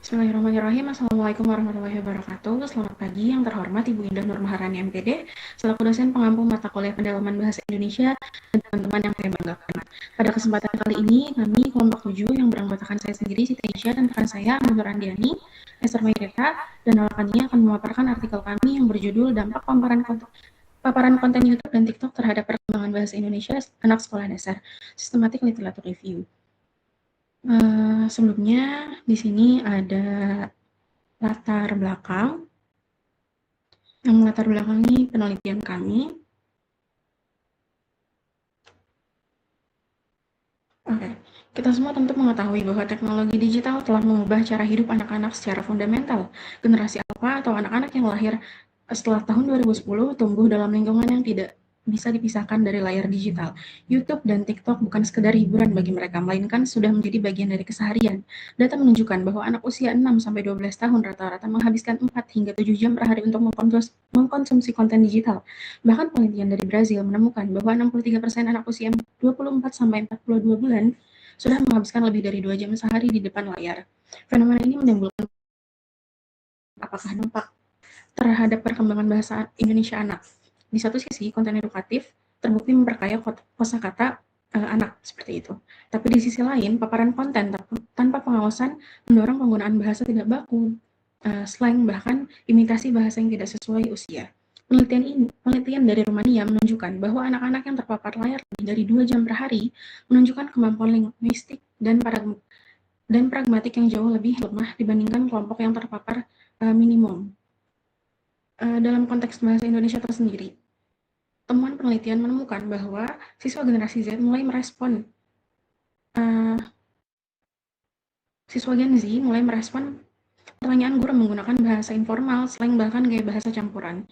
Bismillahirrahmanirrahim. Assalamualaikum warahmatullahi wabarakatuh. Selamat pagi yang terhormat Ibu Indah Nur Maharani MPD, selaku dosen pengampu mata kuliah pendalaman bahasa Indonesia dan teman-teman yang saya banggakan. Pada kesempatan kali ini, kami kelompok 7 yang beranggotakan saya sendiri, Siti Aisyah, dan rekan saya, Nur Andiani, Esther Maireta, dan alakannya akan memaparkan artikel kami yang berjudul Dampak Paparan konten YouTube dan TikTok terhadap perkembangan bahasa Indonesia anak sekolah dasar, Systematic Literature Review. Sebelumnya di sini ada latar belakang, yang melatar belakangi penelitian kami. Oke, kita semua tentu mengetahui bahwa teknologi digital telah mengubah cara hidup anak-anak secara fundamental. Generasi Alpha atau anak-anak yang lahir setelah tahun 2010 tumbuh dalam lingkungan yang tidak bisa dipisahkan dari layar digital. YouTube dan TikTok bukan sekedar hiburan bagi mereka, melainkan sudah menjadi bagian dari keseharian. Data menunjukkan bahwa anak usia 6-12 tahun rata-rata menghabiskan 4 hingga 7 jam per hari untuk mengkonsumsi konten digital. Bahkan penelitian dari Brazil menemukan bahwa 63% anak usia 24-42 bulan sudah menghabiskan lebih dari 2 jam sehari di depan layar. Fenomena ini menimbulkan apakah dampak terhadap perkembangan bahasa Indonesia anak. Di satu sisi, konten edukatif terbukti memperkaya kosakata anak seperti itu. Tapi di sisi lain, paparan konten tanpa pengawasan mendorong penggunaan bahasa tidak baku, slang, bahkan imitasi bahasa yang tidak sesuai usia. Penelitian dari Rumania menunjukkan bahwa anak-anak yang terpapar layar lebih dari 2 jam per hari menunjukkan kemampuan linguistik dan pragmatik yang jauh lebih lemah dibandingkan kelompok yang terpapar minimum. Dalam konteks bahasa Indonesia tersendiri, temuan penelitian menemukan bahwa siswa generasi Z mulai merespon pertanyaan guru menggunakan bahasa informal, slang, bahkan gaya bahasa campuran.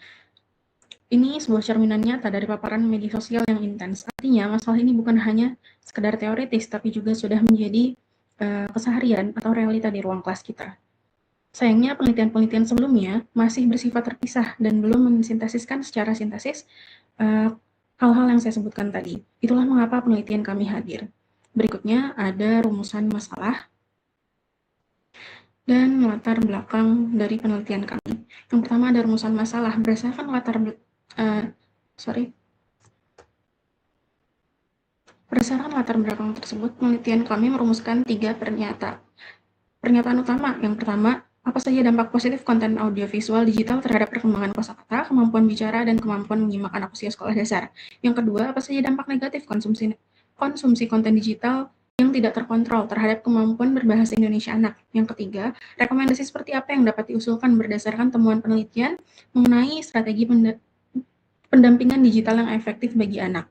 Ini sebuah cerminan nyata dari paparan media sosial yang intens. Artinya, masalah ini bukan hanya sekedar teoritis, tapi juga sudah menjadi keseharian atau realita di ruang kelas kita. Sayangnya, penelitian-penelitian sebelumnya masih bersifat terpisah dan belum mensintesiskan secara sintesis hal-hal yang saya sebutkan tadi. Itulah mengapa penelitian kami hadir. Berikutnya ada rumusan masalah dan latar belakang dari penelitian kami. Yang pertama ada rumusan masalah berdasarkan berdasarkan latar belakang tersebut, penelitian kami merumuskan 3 pernyataan utama. Yang pertama, apa saja dampak positif konten audiovisual digital terhadap perkembangan kosakata, kemampuan bicara, dan kemampuan menyimak anak usia sekolah dasar. Yang kedua, apa saja dampak negatif konsumsi konten digital yang tidak terkontrol terhadap kemampuan berbahasa Indonesia anak. Yang ketiga, rekomendasi seperti apa yang dapat diusulkan berdasarkan temuan penelitian mengenai strategi pendampingan digital yang efektif bagi anak.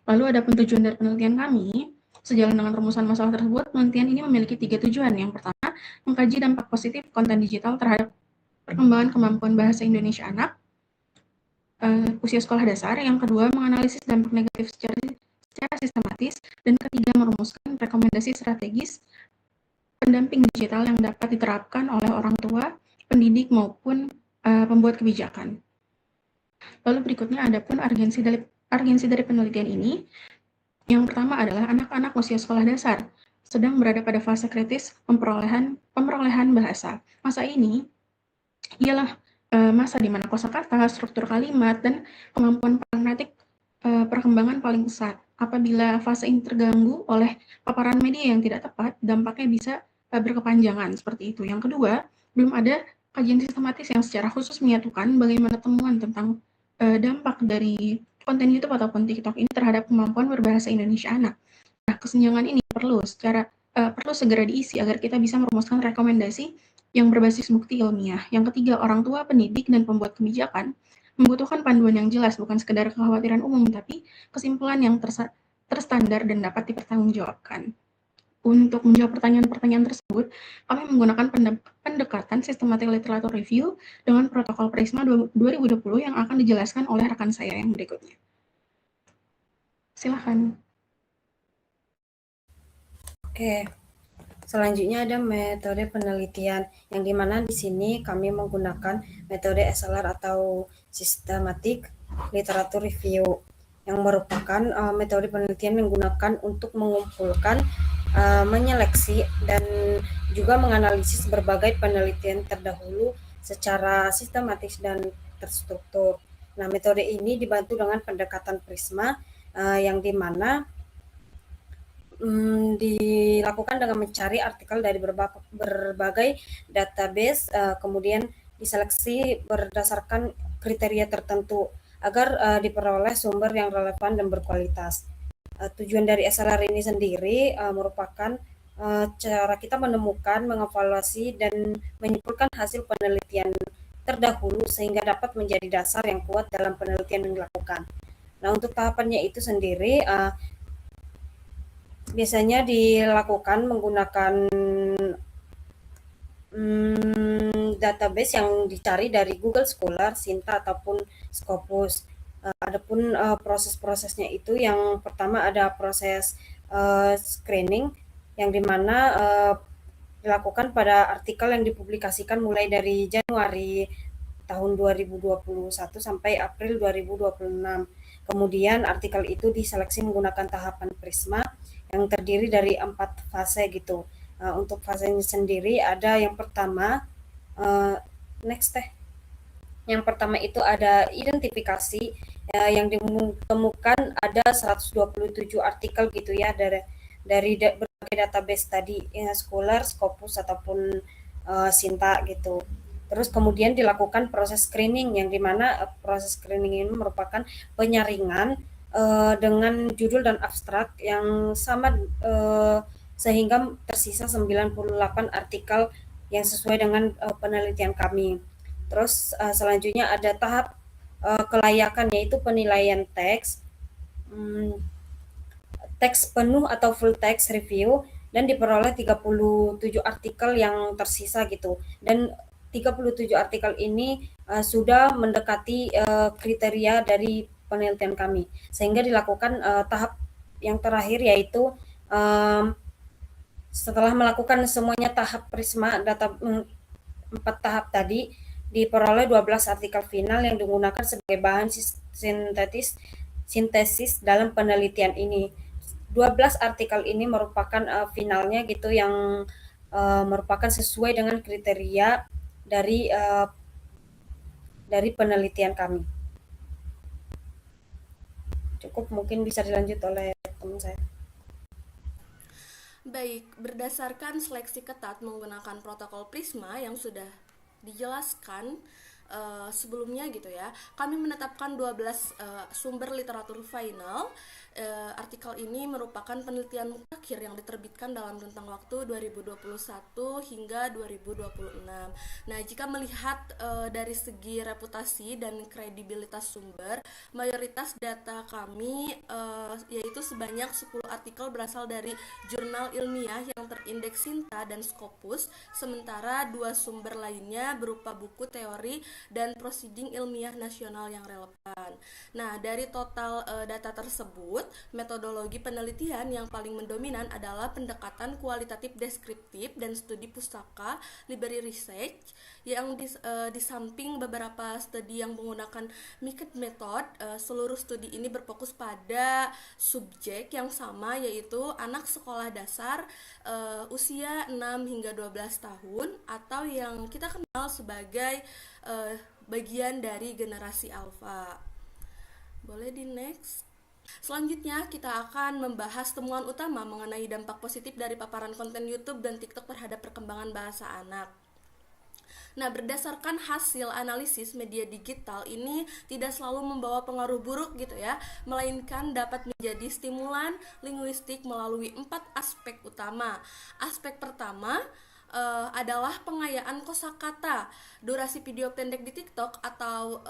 Lalu ada tujuan dari penelitian kami. Sejalan dengan rumusan masalah tersebut, penelitian ini memiliki 3 tujuan. Yang pertama, mengkaji dampak positif konten digital terhadap perkembangan kemampuan bahasa Indonesia anak usia sekolah dasar. Yang kedua, menganalisis dampak negatif secara sistematis. Dan ketiga, merumuskan rekomendasi strategis pendamping digital yang dapat diterapkan oleh orang tua, pendidik, maupun pembuat kebijakan. Lalu berikutnya ada pun urgensi dari penelitian ini. Yang pertama adalah anak-anak usia sekolah dasar sedang berada pada fase kritis pemrolehan bahasa. Masa ini ialah masa di mana kosakata, struktur kalimat, dan kemampuan pragmatik perkembangan paling pesat. Apabila fase ini terganggu oleh paparan media yang tidak tepat, dampaknya bisa berkepanjangan seperti itu. Yang kedua, belum ada kajian sistematis yang secara khusus menyatukan bagaimana temuan tentang dampak dari konten YouTube ataupun TikTok ini terhadap kemampuan berbahasa Indonesia anak. Nah, kesenjangan ini perlu segera diisi agar kita bisa merumuskan rekomendasi yang berbasis bukti ilmiah. Yang ketiga, orang tua, pendidik, dan pembuat kebijakan membutuhkan panduan yang jelas, bukan sekedar kekhawatiran umum, tapi kesimpulan yang terstandar dan dapat dipertanggungjawabkan. Untuk menjawab pertanyaan-pertanyaan tersebut, kami menggunakan pendekatan Systematic Literature Review dengan protokol Prisma 2020 yang akan dijelaskan oleh rekan saya yang berikutnya. Silakan. Oke, selanjutnya ada metode penelitian yang dimana di sini kami menggunakan metode SLR atau Systematic Literature Review yang merupakan metode penelitian yang digunakan untuk mengumpulkan, menyeleksi dan juga menganalisis berbagai penelitian terdahulu secara sistematis dan terstruktur. Nah, metode ini dibantu dengan pendekatan Prisma yang dimana dilakukan dengan mencari artikel dari berbagai database, kemudian diseleksi berdasarkan kriteria tertentu agar diperoleh sumber yang relevan dan berkualitas. Tujuan dari SLR ini sendiri merupakan cara kita menemukan, mengevaluasi, dan menyimpulkan hasil penelitian terdahulu sehingga dapat menjadi dasar yang kuat dalam penelitian yang dilakukan. Nah, untuk tahapannya itu sendiri biasanya dilakukan menggunakan database yang dicari dari Google Scholar, Sinta, ataupun Scopus. Adapun proses-prosesnya itu yang pertama ada proses screening yang dimana dilakukan pada artikel yang dipublikasikan mulai dari Januari tahun 2021 sampai April 2026. Kemudian artikel itu diseleksi menggunakan tahapan Prisma yang terdiri dari 4 fase gitu. Untuk fasenya sendiri ada yang pertama, next teh. Yang pertama itu ada identifikasi yang ditemukan ada 127 artikel gitu ya dari berbagai database tadi, Scholar, Scopus ataupun Sinta gitu. Terus kemudian dilakukan proses screening yang dimana proses screening ini merupakan penyaringan dengan judul dan abstrak yang sama sehingga tersisa 98 artikel yang sesuai dengan penelitian kami. Terus selanjutnya ada tahap kelayakan yaitu penilaian teks, teks penuh atau full text review, dan diperoleh 37 artikel yang tersisa gitu. Dan 37 artikel ini sudah mendekati kriteria dari penelitian kami. Sehingga dilakukan tahap yang terakhir yaitu setelah melakukan semuanya tahap Prisma data 4 tahap tadi, diperoleh 12 artikel final yang digunakan sebagai bahan sintesis dalam penelitian ini. 12 artikel ini merupakan finalnya gitu yang merupakan sesuai dengan kriteria dari penelitian kami. Cukup, mungkin bisa dilanjut oleh teman saya. Baik, berdasarkan seleksi ketat menggunakan protokol Prisma yang sudah dijelaskan sebelumnya gitu ya, kami menetapkan 12 sumber literatur final. Artikel ini merupakan penelitian mutakhir yang diterbitkan dalam rentang waktu 2021 hingga 2026. Nah, jika melihat dari segi reputasi dan kredibilitas sumber, mayoritas data kami yaitu sebanyak 10 artikel berasal dari jurnal ilmiah yang terindeks Sinta dan Scopus, sementara 2 sumber lainnya berupa buku teori dan prosiding ilmiah nasional yang relevan. Nah, dari total data tersebut, metodologi penelitian yang paling mendominan adalah pendekatan kualitatif deskriptif dan studi pustaka library research yang di samping beberapa studi yang menggunakan mixed method, seluruh studi ini berfokus pada subjek yang sama yaitu anak sekolah dasar usia 6 hingga 12 tahun atau yang kita kenal sebagai bagian dari generasi alfa. Boleh di next. Selanjutnya kita akan membahas temuan utama mengenai dampak positif dari paparan konten YouTube dan TikTok terhadap perkembangan bahasa anak. Nah, berdasarkan hasil analisis media digital ini tidak selalu membawa pengaruh buruk gitu ya, melainkan dapat menjadi stimulan linguistik melalui 4 aspek utama. Aspek pertama adalah pengayaan kosakata. Durasi video pendek di TikTok atau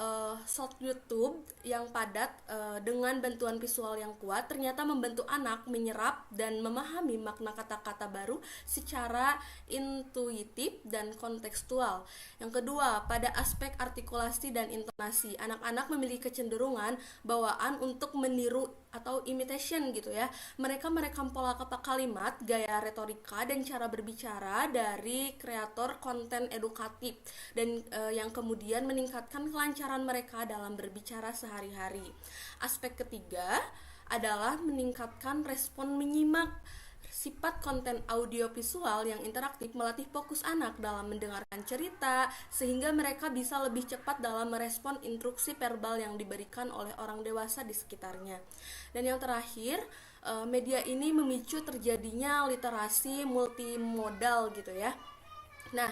short YouTube yang padat dengan bantuan visual yang kuat ternyata membantu anak menyerap dan memahami makna kata-kata baru secara intuitif dan kontekstual. Yang kedua, pada aspek artikulasi dan intonasi, anak-anak memiliki kecenderungan bawaan untuk meniru atau imitation gitu ya. Mereka merekam pola kalimat, gaya retorika, dan cara berbicara dari kreator konten edukatif dan yang kemudian meningkatkan kelancaran mereka dalam berbicara sehari-hari. Aspek ketiga adalah meningkatkan respon menyimak. Sifat konten audiovisual yang interaktif melatih fokus anak dalam mendengarkan cerita, sehingga mereka bisa lebih cepat dalam merespon instruksi verbal yang diberikan oleh orang dewasa di sekitarnya. Dan yang terakhir, media ini memicu terjadinya literasi multimodal gitu ya. Nah,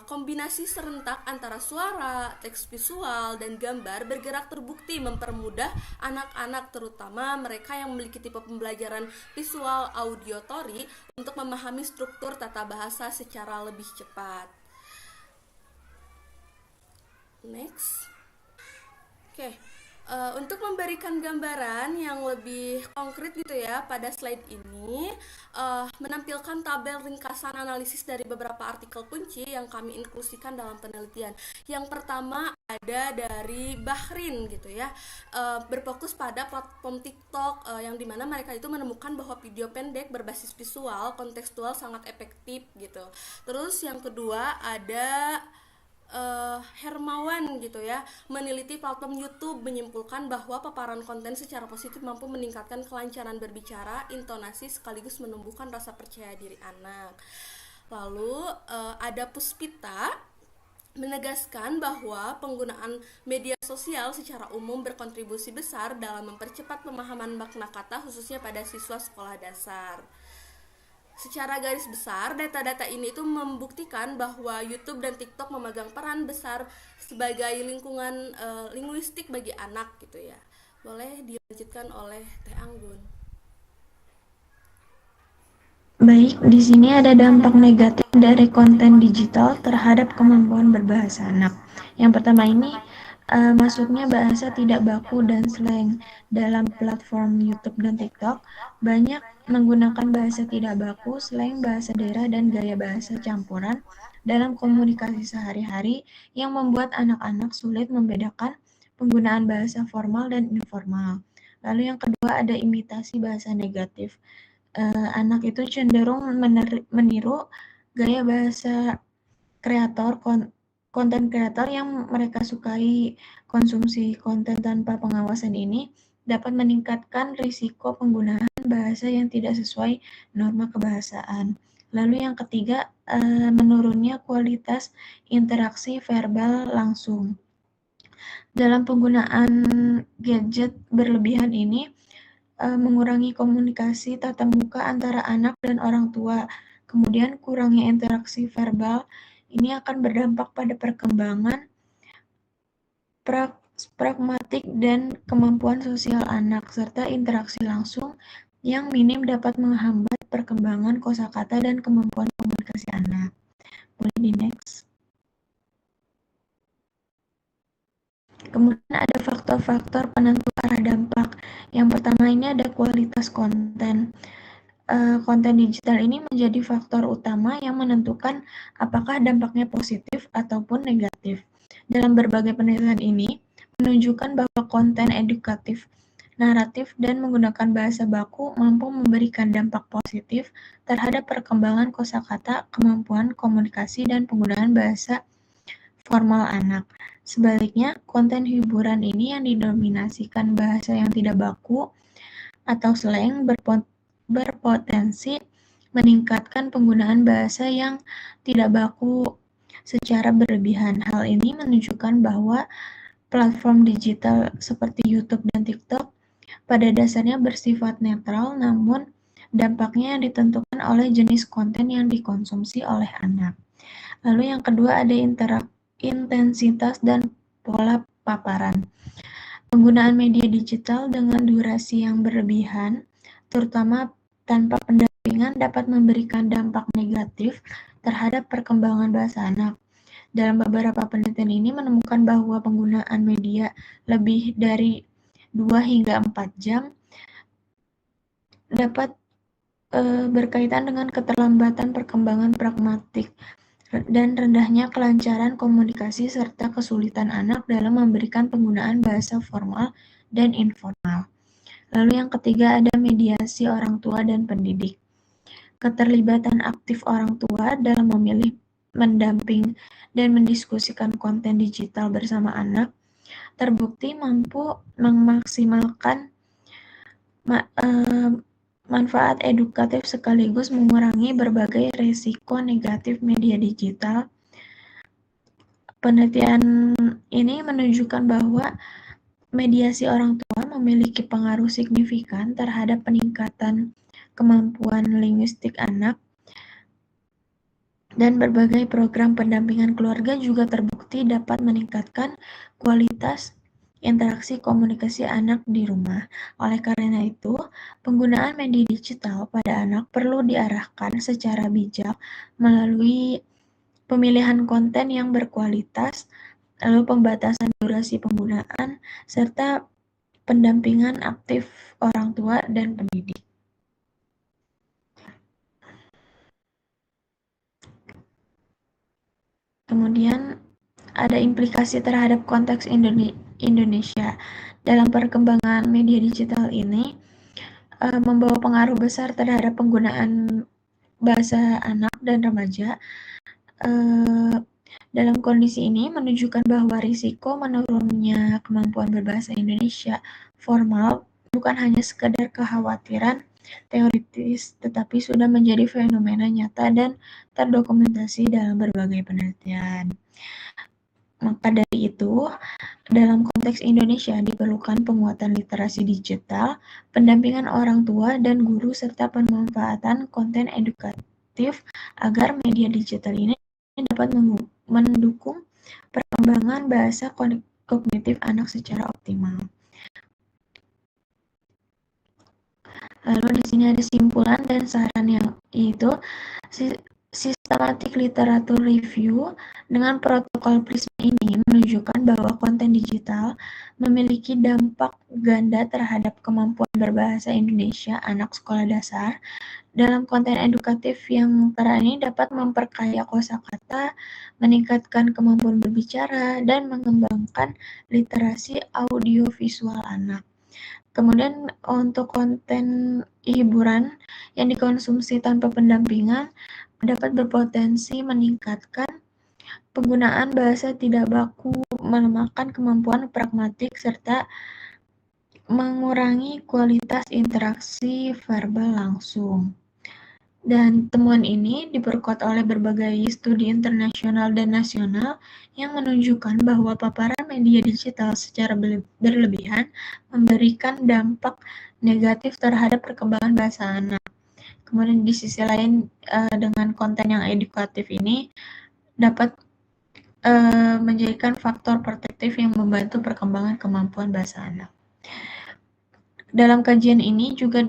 kombinasi serentak antara suara, teks visual, dan gambar bergerak terbukti mempermudah anak-anak, terutama mereka yang memiliki tipe pembelajaran visual auditory, untuk memahami struktur tata bahasa secara lebih cepat. Next. Oke. Untuk memberikan gambaran yang lebih konkret gitu ya, pada slide ini menampilkan tabel ringkasan analisis dari beberapa artikel kunci yang kami inklusikan dalam penelitian. Yang pertama ada dari Bahrin gitu ya, berfokus pada platform TikTok, yang dimana mereka itu menemukan bahwa video pendek berbasis visual kontekstual sangat efektif gitu. Terus yang kedua ada Hermawan gitu ya, meneliti platform YouTube, menyimpulkan bahwa paparan konten secara positif mampu meningkatkan kelancaran berbicara, intonasi, sekaligus menumbuhkan rasa percaya diri anak. Lalu ada Puspita menegaskan bahwa penggunaan media sosial secara umum berkontribusi besar dalam mempercepat pemahaman makna kata, khususnya pada siswa sekolah dasar. Secara garis besar, data-data ini itu membuktikan bahwa YouTube dan TikTok memegang peran besar sebagai lingkungan linguistik bagi anak gitu ya. Boleh dilanjutkan oleh Teh Anggun. Baik, di sini ada dampak negatif dari konten digital terhadap kemampuan berbahasa anak. Yang pertama ini masuknya bahasa tidak baku dan slang dalam platform YouTube dan TikTok. Banyak menggunakan bahasa tidak baku, slang, bahasa daerah, dan gaya bahasa campuran dalam komunikasi sehari-hari yang membuat anak-anak sulit membedakan penggunaan bahasa formal dan informal. Lalu yang kedua ada imitasi bahasa negatif. Anak itu cenderung meniru gaya bahasa kreator, konten kreator yang mereka sukai. Konsumsi konten tanpa pengawasan ini dapat meningkatkan risiko penggunaan bahasa yang tidak sesuai norma kebahasaan. Lalu yang ketiga, menurunnya kualitas interaksi verbal langsung. Dalam penggunaan gadget berlebihan ini, mengurangi komunikasi tatap muka antara anak dan orang tua. Kemudian kurangnya interaksi verbal ini akan berdampak pada perkembangan pragmatik dan kemampuan sosial anak, serta interaksi langsung yang minim dapat menghambat perkembangan kosakata dan kemampuan komunikasi anak. Boleh di next. Kemudian ada faktor-faktor penentu arah dampak. Yang pertama ini ada kualitas konten. Konten digital ini menjadi faktor utama yang menentukan apakah dampaknya positif ataupun negatif. Dalam berbagai penelitian ini menunjukkan bahwa konten edukatif, naratif, dan menggunakan bahasa baku mampu memberikan dampak positif terhadap perkembangan kosakata, kemampuan komunikasi, dan penggunaan bahasa formal anak. Sebaliknya, konten hiburan ini yang didominasikan bahasa yang tidak baku atau slang berpotensi meningkatkan penggunaan bahasa yang tidak baku secara berlebihan. Hal ini menunjukkan bahwa platform digital seperti YouTube dan TikTok pada dasarnya bersifat netral, namun dampaknya ditentukan oleh jenis konten yang dikonsumsi oleh anak. Lalu yang kedua ada intensitas dan pola paparan. Penggunaan media digital dengan durasi yang berlebihan, terutama tanpa pendampingan, dapat memberikan dampak negatif terhadap perkembangan bahasa anak. Dalam beberapa penelitian ini menemukan bahwa penggunaan media lebih dari 2 hingga 4 jam dapat berkaitan dengan keterlambatan perkembangan pragmatik dan rendahnya kelancaran komunikasi serta kesulitan anak dalam memberikan penggunaan bahasa formal dan informal. Lalu yang ketiga ada mediasi orang tua dan pendidik. Keterlibatan aktif orang tua dalam memilih, mendamping, dan mendiskusikan konten digital bersama anak terbukti mampu manfaat edukatif sekaligus mengurangi berbagai risiko negatif media digital. Penelitian ini menunjukkan bahwa mediasi orang tua memiliki pengaruh signifikan terhadap peningkatan kemampuan linguistik anak, dan berbagai program pendampingan keluarga juga terbukti dapat meningkatkan kualitas interaksi komunikasi anak di rumah. Oleh karena itu, penggunaan media digital pada anak perlu diarahkan secara bijak melalui pemilihan konten yang berkualitas, lalu pembatasan durasi penggunaan, serta pendampingan aktif orang tua dan pendidik. Kemudian ada implikasi terhadap konteks Indonesia. Dalam perkembangan media digital ini membawa pengaruh besar terhadap penggunaan bahasa anak dan remaja. Dalam kondisi ini menunjukkan bahwa risiko menurunnya kemampuan berbahasa Indonesia formal bukan hanya sekedar kekhawatiran teoritis, tetapi sudah menjadi fenomena nyata dan terdokumentasi dalam berbagai penelitian. Maka dari itu, dalam konteks Indonesia diperlukan penguatan literasi digital, pendampingan orang tua dan guru, serta pemanfaatan konten edukatif agar media digital ini dapat mendukung perkembangan bahasa kognitif anak secara optimal. Lalu di sini ada simpulan dan saran yang yaitu sistematik literatur review dengan protokol PRISMA ini menunjukkan bahwa konten digital memiliki dampak ganda terhadap kemampuan berbahasa Indonesia anak sekolah dasar. Dalam konten edukatif yang ini dapat memperkaya kosakata, meningkatkan kemampuan berbicara, dan mengembangkan literasi audiovisual anak. Kemudian untuk konten hiburan yang dikonsumsi tanpa pendampingan dapat berpotensi meningkatkan penggunaan bahasa tidak baku, melemahkan kemampuan pragmatik, serta mengurangi kualitas interaksi verbal langsung. Dan temuan ini diperkuat oleh berbagai studi internasional dan nasional yang menunjukkan bahwa paparan media digital secara berlebihan memberikan dampak negatif terhadap perkembangan bahasa anak. Kemudian di sisi lain dengan konten yang edukatif ini dapat menjadikan faktor protektif yang membantu perkembangan kemampuan bahasa anak. Dalam kajian ini juga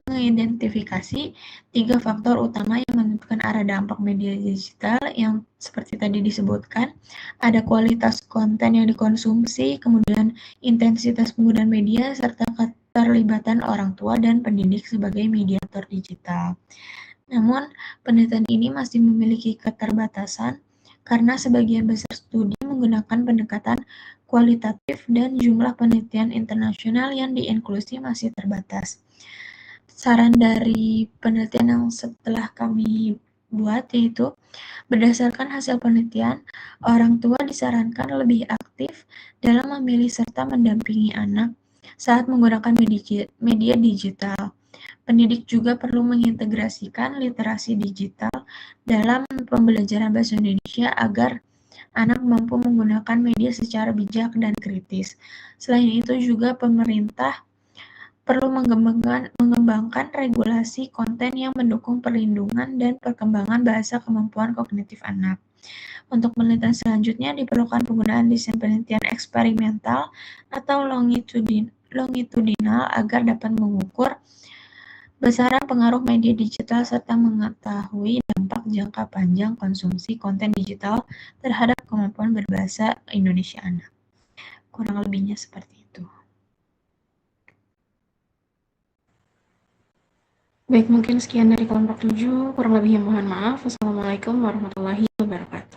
mengidentifikasi 3 faktor utama yang menentukan arah dampak media digital yang seperti tadi disebutkan. Ada kualitas konten yang dikonsumsi, kemudian intensitas penggunaan media, serta keterlibatan orang tua dan pendidik sebagai mediator digital. Namun, penelitian ini masih memiliki keterbatasan karena sebagian besar studi menggunakan pendekatan kualitatif dan jumlah penelitian internasional yang diinklusi masih terbatas. Saran dari penelitian yang setelah kami buat yaitu berdasarkan hasil penelitian, orang tua disarankan lebih aktif dalam memilih serta mendampingi anak saat menggunakan media digital. Pendidik juga perlu mengintegrasikan literasi digital dalam pembelajaran bahasa Indonesia agar anak mampu menggunakan media secara bijak dan kritis. Selain itu juga pemerintah perlu mengembangkan regulasi konten yang mendukung perlindungan dan perkembangan bahasa kemampuan kognitif anak. Untuk penelitian selanjutnya diperlukan penggunaan desain penelitian eksperimental atau longitudinal agar dapat mengukur besaran pengaruh media digital serta mengetahui dampak jangka panjang konsumsi konten digital terhadap kemampuan berbahasa Indonesia anak. Kurang lebihnya seperti itu. Baik, mungkin sekian dari kelompok 7. Kurang lebihnya mohon maaf. Wassalamualaikum warahmatullahi wabarakatuh.